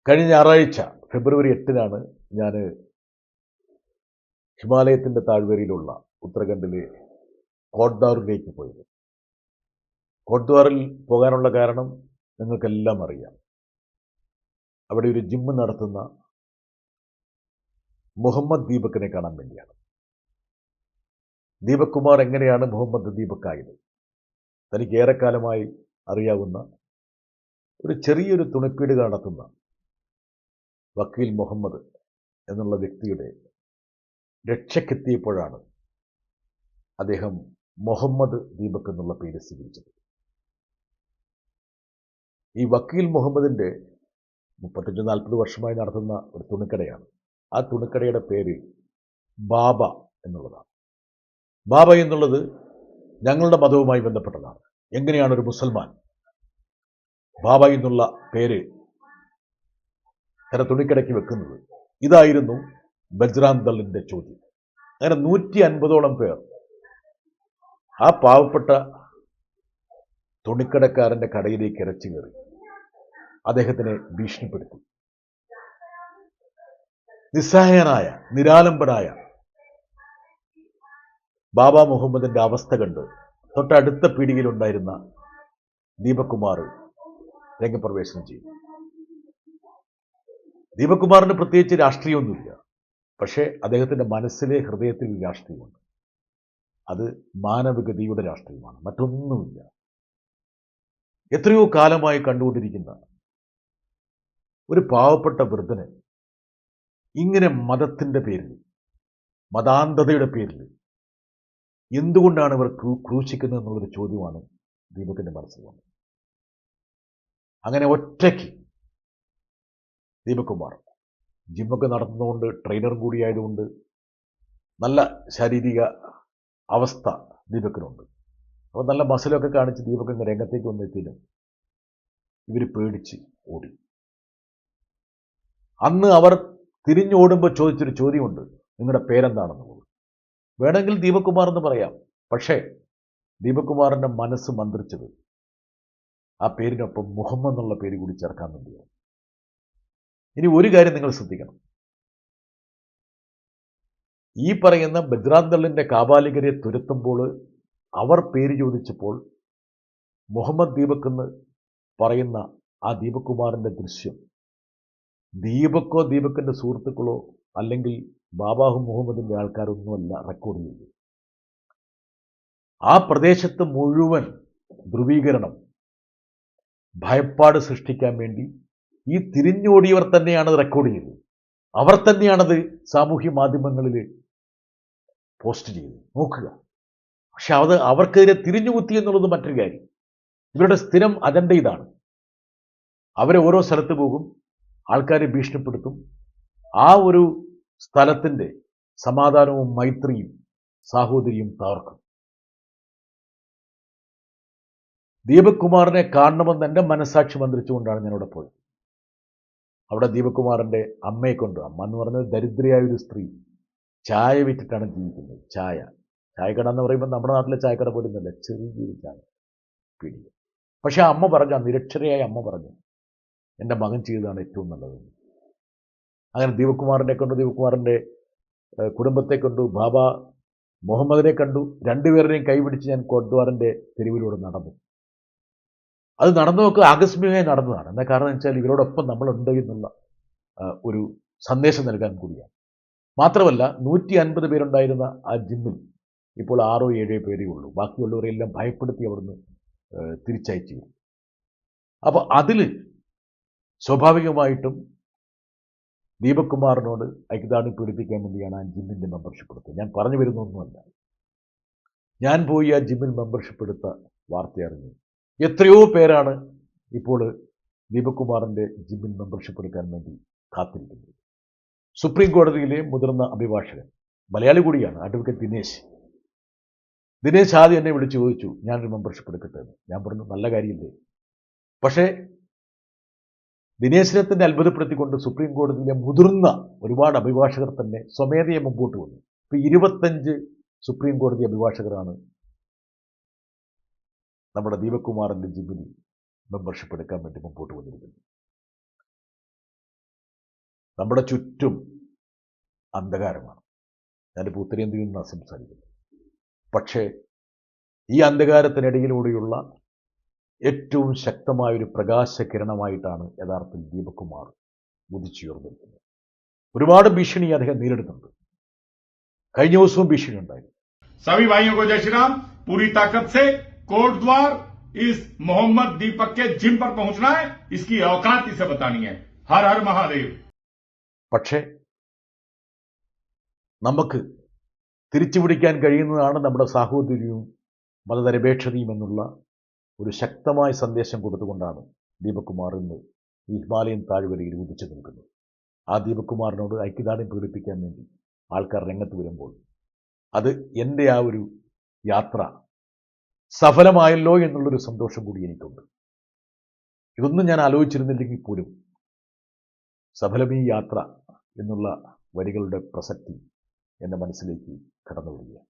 കഴിഞ്ഞ ഞായറാഴ്ച ഫെബ്രുവരി 8-നാണ് ഞാൻ ഹിമാലയത്തിൻ്റെ താഴ്വരയിലുള്ള ഉത്തരാഖണ്ഡിലെ കോട്ട്ദ്വാറിലേക്ക് പോയത്. കോട്ട്ദ്വാറിൽ പോകാനുള്ള കാരണം നിങ്ങൾക്കെല്ലാം അറിയാം. അവിടെ ഒരു ജിമ്മ് നടത്തുന്ന മുഹമ്മദ് ദീപക്കിനെ കാണാൻ വേണ്ടിയാണ്. ദീപക് കുമാർ എങ്ങനെയാണ് മുഹമ്മദ് ദീപക്കായത്? തനിക്ക് ഏറെക്കാലമായി അറിയാവുന്ന ഒരു ചെറിയൊരു തുണിപ്പീട് നടത്തുന്ന വക്കീൽ മുഹമ്മദ് എന്നുള്ള വ്യക്തിയുടെ രക്ഷയ്ക്കെത്തിയപ്പോഴാണ് അദ്ദേഹം മുഹമ്മദ് ദീപക് എന്നുള്ള പേര് സ്വീകരിച്ചത്. ഈ വക്കീൽ മുഹമ്മദിൻ്റെ 35-40 വർഷമായി നടത്തുന്ന ഒരു തുണിക്കടയാണ്. ആ തുണിക്കടയുടെ പേര് ബാബ എന്നുള്ളതാണ്. ബാബ എന്നുള്ളത് ഞങ്ങളുടെ മതവുമായി ബന്ധപ്പെട്ടതാണ്. എങ്ങനെയാണ് ഒരു മുസൽമാൻ ബാബ എന്നുള്ള പേര് തന്റെ തുണിക്കടയ്ക്ക് വെക്കുന്നത്? ഇതായിരുന്നു ബജ്റാംഗ് ദളിന്റെ ചോദ്യം. അങ്ങനെ 150ഓളം പേർ ആ പാവപ്പെട്ട തുണിക്കടക്കാരന്റെ കടയിലേക്ക് ഇരച്ചു കയറി അദ്ദേഹത്തിനെ ഭീഷണിപ്പെടുത്തി. നിസ്സഹായനായ നിരാലംബനായ ബാബ മുഹമ്മദിന്റെ അവസ്ഥ കണ്ട് തൊട്ടടുത്ത പീടികയിലുണ്ടായിരുന്ന ദീപക് കുമാർ രംഗപ്രവേശനം ചെയ്തു. ദീപക് കുമാറിന് പ്രത്യേകിച്ച് രാഷ്ട്രീയമൊന്നുമില്ല. പക്ഷേ അദ്ദേഹത്തിന്റെ മനസ്സിലെ ഹൃദയത്തിൽ രാഷ്ട്രീയമുണ്ട്. അത് മാനവികതയുടെ രാഷ്ട്രീയമാണ്, മറ്റൊന്നുമില്ല. എത്രയോ കാലമായി കണ്ടുകൊണ്ടിരിക്കുന്ന ഒരു പാവപ്പെട്ട വൃദ്ധന് ഇങ്ങനെ മതത്തിന്റെ പേരിൽ, മതാന്ധതയുടെ പേരിൽ എന്തുകൊണ്ടാണ് ഇവർ ക്രൂശിക്കുന്നത് എന്നുള്ളൊരു ചോദ്യമാണ് ദീപകിന്റെ മനസ്സിൽ വന്നത്. അങ്ങനെ ഒറ്റയ്ക്ക് ദീപക് കുമാർ ജിമ്മൊക്കെ നടത്തുന്നതുകൊണ്ട്, ട്രെയിനറും കൂടിയായതുകൊണ്ട് നല്ല ശാരീരിക അവസ്ഥ ദീപക്കിനുണ്ട്. അപ്പോൾ നല്ല മസിലൊക്കെ കാണിച്ച് ദീപക് ഇങ്ങനെ രംഗത്തേക്ക് വന്നെത്തിയിട്ടും ഇവർ പേടിച്ച് ഓടി. അന്ന് അവർ തിരിഞ്ഞോടുമ്പോൾ ചോദിച്ചൊരു ചോദ്യമുണ്ട്, നിങ്ങളുടെ പേരെന്താണെന്നുള്ളത്. വേണമെങ്കിൽ ദീപക് കുമാർ എന്ന് പറയാം. പക്ഷേ ദീപക് കുമാറിന്റെ മനസ്സ് മന്ത്രിച്ചത് ആ പേരിനൊപ്പം മുഹമ്മദ് എന്നുള്ള പേര് കൂടി ചേർക്കാൻ വേണ്ടിയാണ്. ഇനി ഒരു കാര്യം നിങ്ങൾ ശ്രദ്ധിക്കണം. ഈ പറയുന്ന ബജ്റാംഗ് ദളിന്റെ കാബാലികരെ തുരത്തുമ്പോൾ അവർ പേര് ചോദിച്ചപ്പോൾ മുഹമ്മദ് ദീപക് എന്ന് പറയുന്ന ആ ദീപക് കുമാറിന്റെ ദൃശ്യം ദീപക്കോ ദീപക്കിന്റെ സുഹൃത്തുക്കളോ അല്ലെങ്കിൽ ബാബാഹു മുഹമ്മദിന്റെ ആൾക്കാരൊന്നുമല്ല റെക്കോർഡ് ചെയ്തു. ആ പ്രദേശത്ത് മുഴുവൻ ധ്രുവീകരണം, ഭയപ്പാട് സൃഷ്ടിക്കാൻ വേണ്ടി ഈ തിരിഞ്ഞോടിയവർ തന്നെയാണ് റെക്കോർഡ് ചെയ്തത്. അവർ തന്നെയാണത് സാമൂഹ്യ മാധ്യമങ്ങളിൽ പോസ്റ്റ് ചെയ്തത്. നോക്കുക. പക്ഷെ അത് അവർക്കെതിരെ തിരിഞ്ഞുകുത്തി എന്നുള്ളത് മറ്റൊരു കാര്യം. ഇവരുടെ സ്ഥിരം അജണ്ട ഇതാണ്. അവരെ ഓരോ സ്ഥലത്ത് പോകും, ആൾക്കാരെ ഭീഷണിപ്പെടുത്തും, ആ ഒരു സ്ഥലത്തിന്റെ സമാധാനവും മൈത്രിയും സാഹോദര്യവും തകർക്കും. ദീപക് കുമാറിനെ കാണണമെന്ന് എൻ്റെ മനസ്സാക്ഷി മന്ത്രിച്ചുകൊണ്ടാണ് ഞാൻ അവിടെ പോയത്. അവിടെ ദീപക് കുമാറിന്റെ അമ്മയെ കൊണ്ട്, അമ്മ എന്ന് പറഞ്ഞത് ദരിദ്രയായ ഒരു സ്ത്രീ, ചായ വിറ്റിട്ടാണ് ജീവിക്കുന്നത്. ചായക്കട എന്ന് പറയുമ്പോൾ നമ്മുടെ നാട്ടിലെ ചായക്കട പോലും നല്ല ചെറിയൊരു ചായ പീടിക. പക്ഷെ അമ്മ പറഞ്ഞു, ആ നിരക്ഷരയായ അമ്മ പറഞ്ഞു, എൻ്റെ മകൻ ചെയ്തതാണ് ഏറ്റവും നല്ലതെന്ന്. അങ്ങനെ ദീപക് കുമാറിനെ കണ്ടു, ദീപക് കുമാറിന്റെ കുടുംബത്തെ കണ്ടു, ബാബ മുഹമ്മദിനെ കണ്ടു. രണ്ടുപേരുടെയും കൈപിടിച്ച് ഞാൻ കോട്ട്ദ്വാറിന്റെ തെരുവിലൂടെ നടന്നു. അത് നടന്നതൊക്കെ ആകസ്മികമായി നടന്നതാണ്. എന്താ കാരണം വെച്ചാൽ ഇവരോടൊപ്പം നമ്മളുണ്ട് എന്നുള്ള ഒരു സന്ദേശം നൽകാൻ കൂടിയാണ്. മാത്രമല്ല 150 പേരുണ്ടായിരുന്ന ആ ജിമ്മിൽ ഇപ്പോൾ 6-7 പേരേ ഉള്ളൂ. ബാക്കിയുള്ളവരെല്ലാം ഭയപ്പെടുത്തി അവിടുന്ന് തിരിച്ചയച്ചു. അപ്പോൾ അതിൽ സ്വാഭാവികമായിട്ടും ദീപക് കുമാറിനോട് ഐക്യദാർഢ്യം പീഡിപ്പിക്കാൻ വേണ്ടിയാണ് ആ ജിമ്മിന്റെ മെമ്പർഷിപ്പ് എടുത്തത്. ഞാൻ പറഞ്ഞു വരുന്നൊന്നുമല്ല. ഞാൻ പോയി ആ ജിമ്മിൽ മെമ്പർഷിപ്പ് എടുത്ത വാർത്ത അറിഞ്ഞു. എത്രയോ പേരാണ് ഇപ്പോൾ ദീപക് കുമാറിന്റെ ജിമ്മിൽ മെമ്പർഷിപ്പ് എടുക്കാൻ വേണ്ടി കാത്തിരിക്കുന്നത്. സുപ്രീം കോടതിയിലെ മുതിർന്ന അഭിഭാഷകൻ, മലയാളി കൂടിയാണ്, അഡ്വക്കേറ്റ് ദിനേശ് ആദ്യം എന്നെ വിളിച്ചു ചോദിച്ചു, ഞാനൊരു മെമ്പർഷിപ്പ് എടുക്കട്ടെ എന്ന്. ഞാൻ പറഞ്ഞു, നല്ല കാര്യമില്ലേ. പക്ഷേ ദിനേശിനെ തന്നെ അത്ഭുതപ്പെടുത്തിക്കൊണ്ട് സുപ്രീം കോടതിയിലെ മുതിർന്ന ഒരുപാട് അഭിഭാഷകർ തന്നെ സ്വമേധയെ മുമ്പോട്ട് വന്നു. ഇപ്പോൾ 25 സുപ്രീം കോടതി അഭിഭാഷകരാണ് നമ്മുടെ ദീപക് കുമാറിന്റെ ജിമ്മിൽ മെമ്പർഷിപ്പ് എടുക്കാൻ വേണ്ടി മുമ്പോട്ട് വന്നിരിക്കുന്നത്. നമ്മുടെ ചുറ്റും അന്ധകാരമാണ്. ഞാനിപ്പോൾ ഉത്തരേന്ത്യയിൽ നിന്നാണ് സംസാരിക്കുന്നത്. പക്ഷേ ഈ അന്ധകാരത്തിനിടയിലൂടെയുള്ള ഏറ്റവും ശക്തമായൊരു പ്രകാശകിരണമായിട്ടാണ് യഥാർത്ഥത്തിൽ ദീപക് കുമാർ ഉദിച്ചുയർന്നിരിക്കുന്നത്. ഒരുപാട് ഭീഷണി അദ്ദേഹം നേരിടുന്നുണ്ട്. കഴിഞ്ഞ ദിവസവും ഭീഷണി ഉണ്ടായിരുന്നു. सभी भाइयों को जय श्री राम। पूरी ताकत से कोट द्वार इस मोहम्मद दीपक के जिम पर पहुंचना है, इसकी औकात इसे बतानी है। हर हर महादेव। പക്ഷേ നമുക്ക് തിരിച്ചുപിടിക്കാൻ കഴിയുന്നതാണ് നമ്മുടെ സാഹോദര്യവും മതനിരപേക്ഷതയും എന്നുള്ള ഒരു ശക്തമായ സന്ദേശം കൊടുത്തുകൊണ്ടാണ് ദീപക് കുമാർ ഇന്ന് ഈ ഹിമാലയൻ താഴ്വരയിൽ ഉദിച്ചു നിൽക്കുന്നത്. ആ ദീപക് കുമാറിനോട് ഐക്യദാർഢ്യം പ്രകടിപ്പിക്കാൻ വേണ്ടി ആൾക്കാർ രംഗത്ത് വരുമ്പോൾ അത് എൻ്റെ ആ ഒരു യാത്ര സഫലമായല്ലോ എന്നുള്ളൊരു സന്തോഷം കൂടി എനിക്കുണ്ട്. ഇതൊന്നും ഞാൻ ആലോചിച്ചിരുന്നില്ലെങ്കിൽ പോലും സഫലമീ യാത്ര എന്നുള്ള വരികളുടെ പ്രസക്തി എൻ്റെ മനസ്സിലേക്ക് കടന്നു വരികയാണ്.